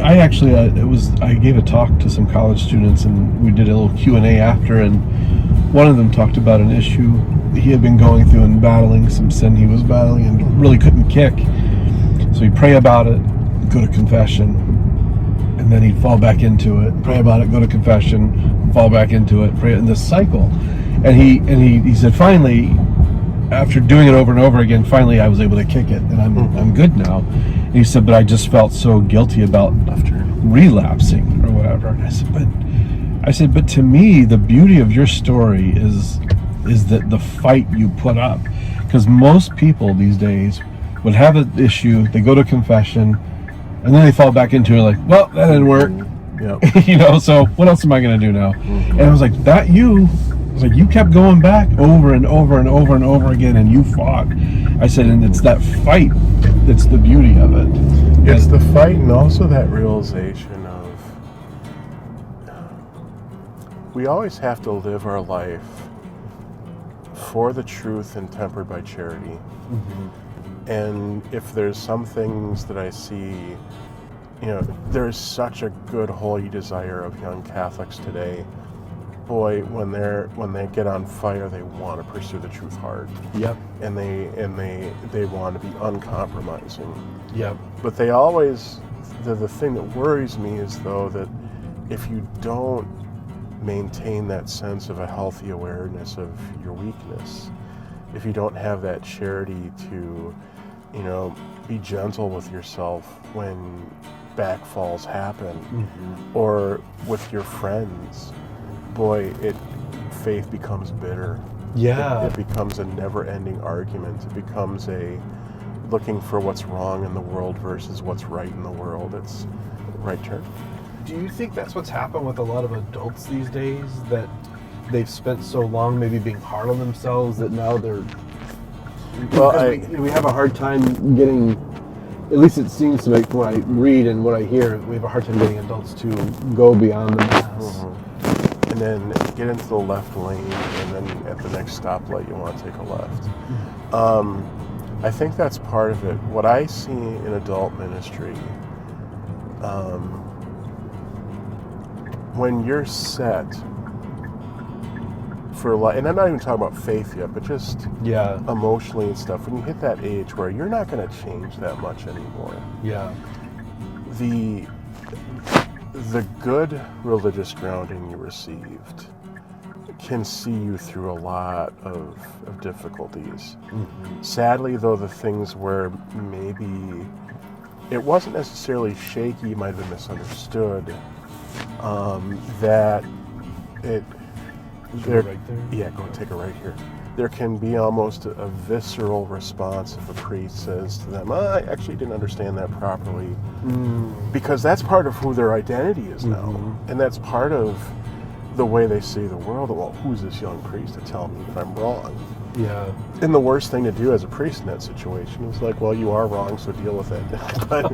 I actually I gave a talk to some college students, and we did a little Q&A after, and one of them talked about an issue he had been going through and battling, some sin he was battling and really couldn't kick. So he'd pray about it, go to confession, and then he'd fall back into it, pray about it, go to confession, fall back into it, pray in this cycle. And he said, finally, after doing it over and over again, finally I was able to kick it, and I'm good now. And he said, but I just felt so guilty about relapsing or whatever. And I said, but to me, the beauty of your story is that the fight you put up, because most people these days would have an issue, they go to confession, and then they fall back into it like, well, that didn't work. Yep. So what else am I going to do now? And I was like, you kept going back over and over and over and over again, and you fought. I said, and it's that fight that's the beauty of it. It's the fight, and also that realization of we always have to live our life for the truth and tempered by charity. And if there's some things that I see, there's such a good holy desire of young Catholics today. Boy, when they get on fire, they want to pursue the truth hard. Yep. And they want to be uncompromising. Yep. But they always, the thing that worries me is though that if you don't maintain that sense of a healthy awareness of your weakness, if you don't have that charity to, be gentle with yourself when backfalls happen, or with your friends, boy, faith becomes bitter. Yeah. It becomes a never-ending argument. It becomes a looking for what's wrong in the world versus what's right in the world. It's right turn. Do you think that's what's happened with a lot of adults these days, that they've spent so long maybe being hard on themselves that now they're... Well, we have a hard time getting, at least it seems to make, from what I read and what I hear, we have a hard time getting adults to go beyond the mass. And then get into the left lane, and then at the next stoplight you want to take a left. I think that's part of it. What I see in adult ministry, when you're set for life, and I'm not even talking about faith yet, but just emotionally and stuff, when you hit that age where you're not going to change that much anymore. Yeah. The good religious grounding you received can see you through a lot of difficulties. Sadly, though, the things where maybe it wasn't necessarily shaky, you might have been misunderstood, that it... Right there? Yeah, go take a right here. There can be almost a visceral response if a priest says to them, I actually didn't understand that properly. Because that's part of who their identity is now. And that's part of the way they see the world. Well, who's this young priest to tell me that I'm wrong? Yeah. And the worst thing to do as a priest in that situation is like, well, you are wrong, so deal with it. But